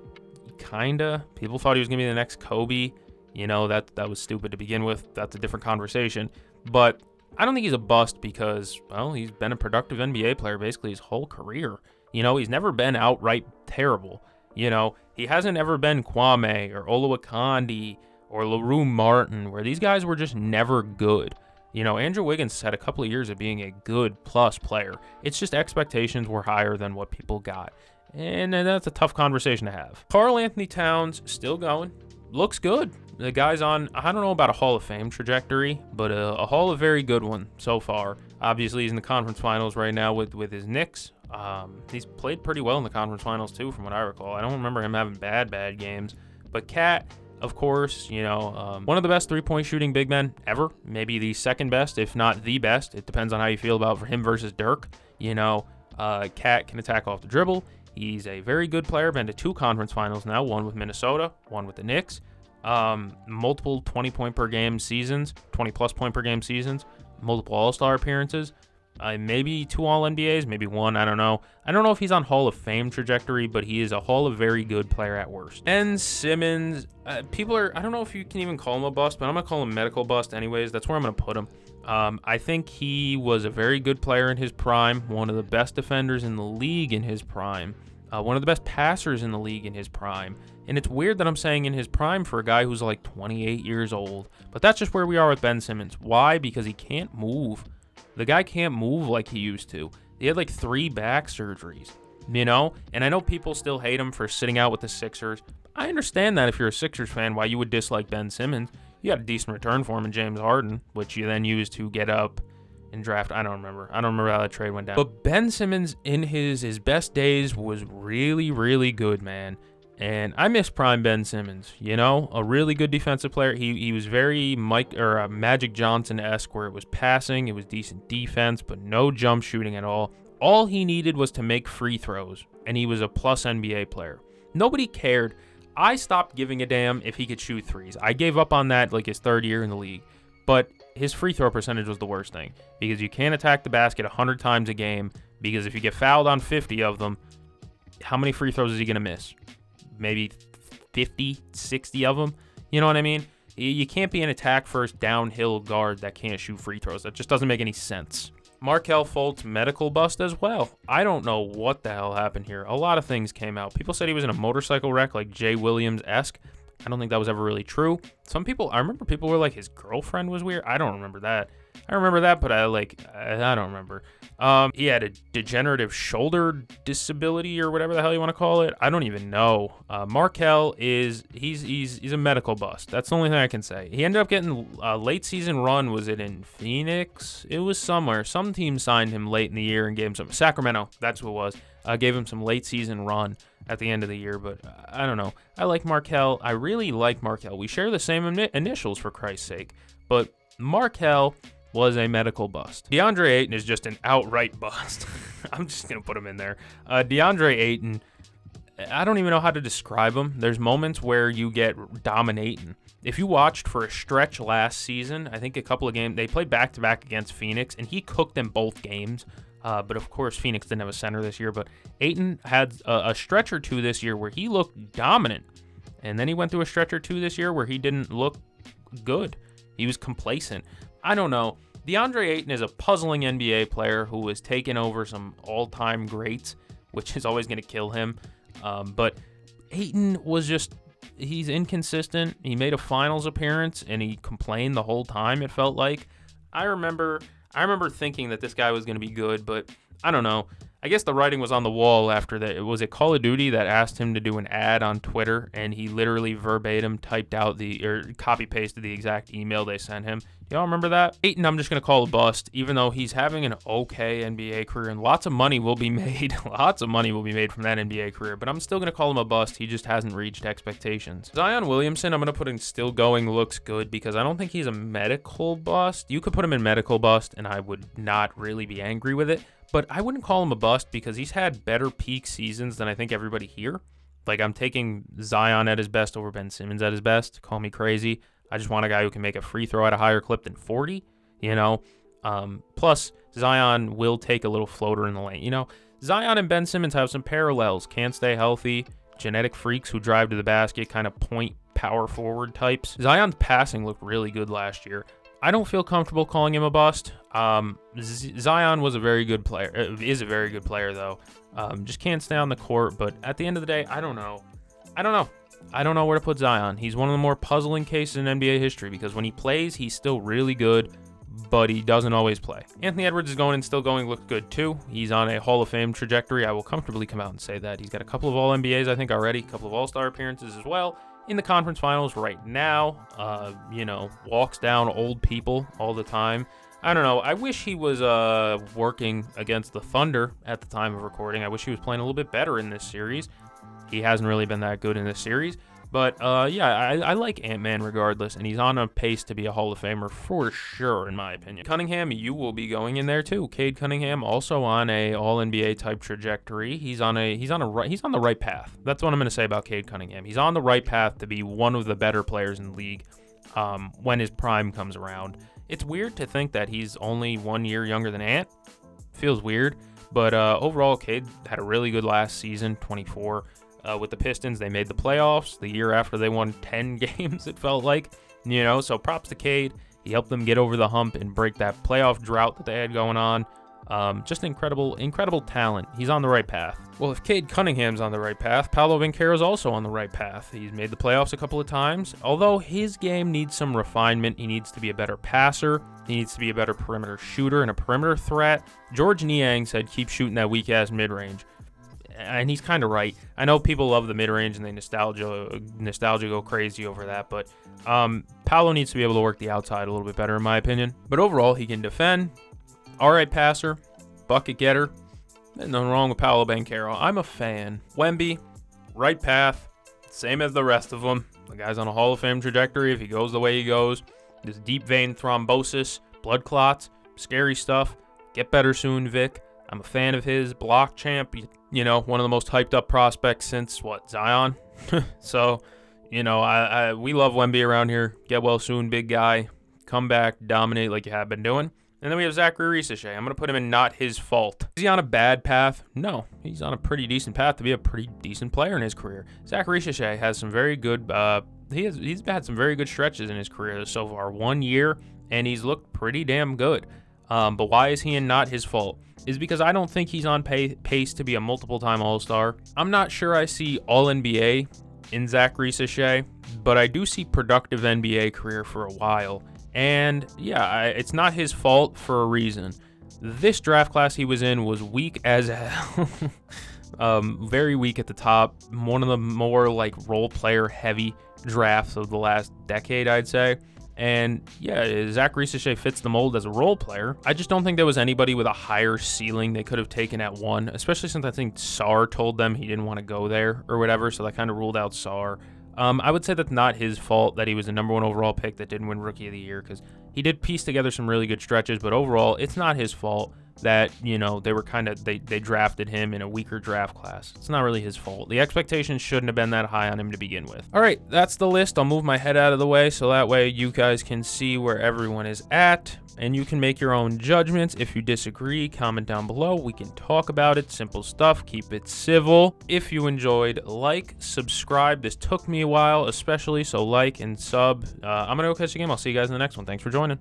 Kinda. People thought he was going to be the next Kobe. You know, that was stupid to begin with. That's a different conversation. But I don't think he's a bust because, well, he's been a productive NBA player basically his whole career. You know, he's never been outright terrible. You know, he hasn't ever been Kwame or Olowokandi or LaRue Martin, where these guys were just never good. You know, Andrew Wiggins had a couple of years of being a good plus player. It's just expectations were higher than what people got. And that's a tough conversation to have. Karl Anthony Towns, still going. Looks good. The guy's on, I don't know about a Hall of Fame trajectory, but a Hall of very good one so far. Obviously, he's in the conference finals right now with his Knicks. He's played pretty well in the conference finals, too, from what I recall. I don't remember him having bad games. But Cat, of course, you know, one of the best three-point shooting big men ever. Maybe the second best, if not the best. It depends on how you feel about for him versus Dirk. You know, Cat can attack off the dribble. He's a very good player. Been to 2 conference finals now, one with Minnesota, one with the Knicks. Multiple 20-point per game seasons, 20-plus point per game seasons, multiple All-Star appearances. Maybe 2 All-NBAs, maybe 1, I don't know. I don't know if he's on Hall of Fame trajectory, but he is a Hall of very good player at worst. Ben Simmons, I don't know if you can even call him a bust, but I'm going to call him medical bust anyways. That's where I'm going to put him. I think he was a very good player in his prime, one of the best defenders in the league in his prime, one of the best passers in the league in his prime. And it's weird that I'm saying in his prime for a guy who's like 28 years old. But that's just where we are with Ben Simmons. Why? Because he can't move. The guy can't move like he used to. He had like 3 back surgeries, you know? And I know people still hate him for sitting out with the Sixers. I understand that if you're a Sixers fan, why you would dislike Ben Simmons. You got a decent return for him in James Harden, which you then used to get up and draft. I don't remember how that trade went down. But Ben Simmons in his best days was really, really good, man. And I miss prime Ben Simmons, a really good defensive player. He was very Magic Johnson-esque, where it was passing, it was decent defense, but no jump shooting at all. All he needed was to make free throws, and he was a plus NBA player. Nobody cared. I stopped giving a damn if he could shoot threes. I gave up on that like his third year in the league. But his free throw percentage was the worst thing, because you can't attack the basket 100 times a game, because if you get fouled on 50 of them, how many free throws is he going to miss? Maybe 50, 60 of them. You know what I mean? You can't be an attack first downhill guard that can't shoot free throws. That just doesn't make any sense. Markelle Fultz, medical bust as well. I don't know what the hell happened here. A lot of things came out. People said he was in a motorcycle wreck, like Jay Williams-esque. I don't think that was ever really true. I remember people were like, his girlfriend was weird. I don't remember that. I remember that, but I don't remember. He had a degenerative shoulder disability or whatever the hell you want to call it. I don't even know. Markelle he's a medical bust. That's the only thing I can say. He ended up getting a late season run. Was it in Phoenix? It was somewhere. Some team signed him late in the year and gave him some. Sacramento, that's who it was. Gave him some late season run at the end of the year, but I don't know. I like Markelle. I really like Markelle. We share the same initials, for Christ's sake, but Markelle was a medical bust. DeAndre Ayton is just an outright bust. I'm just going to put him in there. DeAndre Ayton, I don't even know how to describe him. There's moments where you get dominating. If you watched for a stretch last season, I think a couple of games, they played back-to-back against Phoenix, and he cooked them both games. But of course, Phoenix didn't have a center this year, but Ayton had a stretch or two this year where he looked dominant. And then he went through a stretch or two this year where he didn't look good. He was complacent. I don't know. DeAndre Ayton is a puzzling NBA player who has taken over some all-time greats, which is always going to kill him. But Ayton he's inconsistent. He made a finals appearance, and he complained the whole time, it felt like. I remember thinking that this guy was going to be good, but I don't know. I guess the writing was on the wall after that. Was it Call of Duty that asked him to do an ad on Twitter, and he literally verbatim typed out copy-pasted the exact email they sent him? Y'all remember that? Ayton, I'm just going to call a bust, even though he's having an okay NBA career, and lots of money will be made. Lots of money will be made from that NBA career, but I'm still going to call him a bust. He just hasn't reached expectations. Zion Williamson, I'm going to put in still going, looks good, because I don't think he's a medical bust. You could put him in medical bust, and I would not really be angry with it. But I wouldn't call him a bust because he's had better peak seasons than I think everybody here. Like, I'm taking Zion at his best over Ben Simmons at his best. Call me crazy. I just want a guy who can make a free throw at a higher clip than 40, Plus, Zion will take a little floater in the lane. Zion and Ben Simmons have some parallels. Can't stay healthy. Genetic freaks who drive to the basket, kind of point power forward types. Zion's passing looked really good last year. I don't feel comfortable calling him a bust. Zion was a very good player. Is a very good player, though. Just can't stay on the court. But at the end of the day, I don't know. I don't know where to put Zion. He's one of the more puzzling cases in NBA history because when he plays, he's still really good, but he doesn't always play. Anthony Edwards is going and still going, looked good too. He's on a Hall of Fame trajectory. I will comfortably come out and say that. He's got a couple of All-NBAs, I think, already. A couple of All-Star appearances as well. In the conference finals right now, walks down old people all the time. I don't know. I wish he was working against the Thunder at the time of recording. I wish he was playing a little bit better in this series. He hasn't really been that good in this series. But, I like Ant-Man regardless, and he's on a pace to be a Hall of Famer for sure, in my opinion. Cunningham, you will be going in there too. Cade Cunningham, also on a All-NBA type trajectory. He's on the right path. That's what I'm going to say about Cade Cunningham. He's on the right path to be one of the better players in the league when his prime comes around. It's weird to think that he's only 1 year younger than Ant. Feels weird, but overall, Cade had a really good last season, 24. With the Pistons, they made the playoffs the year after they won 10 games, it felt like. So props to Cade. He helped them get over the hump and break that playoff drought that they had going on. Just incredible talent. He's on the right path. Well, if Cade Cunningham's on the right path, Paolo Banchero's also on the right path. He's made the playoffs a couple of times. Although his game needs some refinement, he needs to be a better passer. He needs to be a better perimeter shooter and a perimeter threat. George Niang said keep shooting that weak-ass mid-range. And he's kind of right. I know people love the mid-range and they nostalgia go crazy over that, but Paolo needs to be able to work the outside a little bit better, in my opinion. But overall, he can defend. All right passer, bucket getter. There's nothing wrong with Paolo Banchero. I'm a fan. Wemby, right path. Same as the rest of them. The guy's on a Hall of Fame trajectory if he goes the way he goes. This deep vein thrombosis, blood clots, scary stuff. Get better soon, Vic. I'm a fan of his. Block champ, you know, one of the most hyped up prospects since, what, Zion? So, you know, we love Wemby around here. Get well soon, big guy. Come back, dominate like you have been doing. And then we have Zachary Risacher. I'm going to put him in not his fault. Is he on a bad path? No. He's on a pretty decent path to be a pretty decent player in his career. Zachary Risacher has some very good, he's had some very good stretches in his career so far. 1 year, and he's looked pretty damn good. But why is he in not his fault? Is because I don't think he's on pace to be a multiple-time All-Star. I'm not sure I see All-NBA in Zach Risacher, but I do see productive NBA career for a while. And yeah, it's not his fault for a reason. This draft class he was in was weak as hell. Very weak at the top. One of the more like role player heavy drafts of the last decade, I'd say. And yeah, Zach Risacher fits the mold as a role player. I just don't think there was anybody with a higher ceiling they could have taken at 1, especially since I think Sarr told them he didn't want to go there or whatever, so that kind of ruled out Sarr. I would say that's not his fault that he was the number 1 overall pick that didn't win Rookie of the Year, because he did piece together some really good stretches, but overall, it's not his fault that, you know, they drafted him in a weaker draft class. It's not really his fault. The expectations shouldn't have been that high on him to begin with. All right, that's the list. I'll move my head out of the way so that way you guys can see where everyone is at, and you can make your own judgments. If you disagree, comment down below. We can talk about it. Simple stuff. Keep it civil. If you enjoyed, like, subscribe. This took me a while, especially, so like and sub. I'm going to go catch the game. I'll see you guys in the next one. Thanks for joining.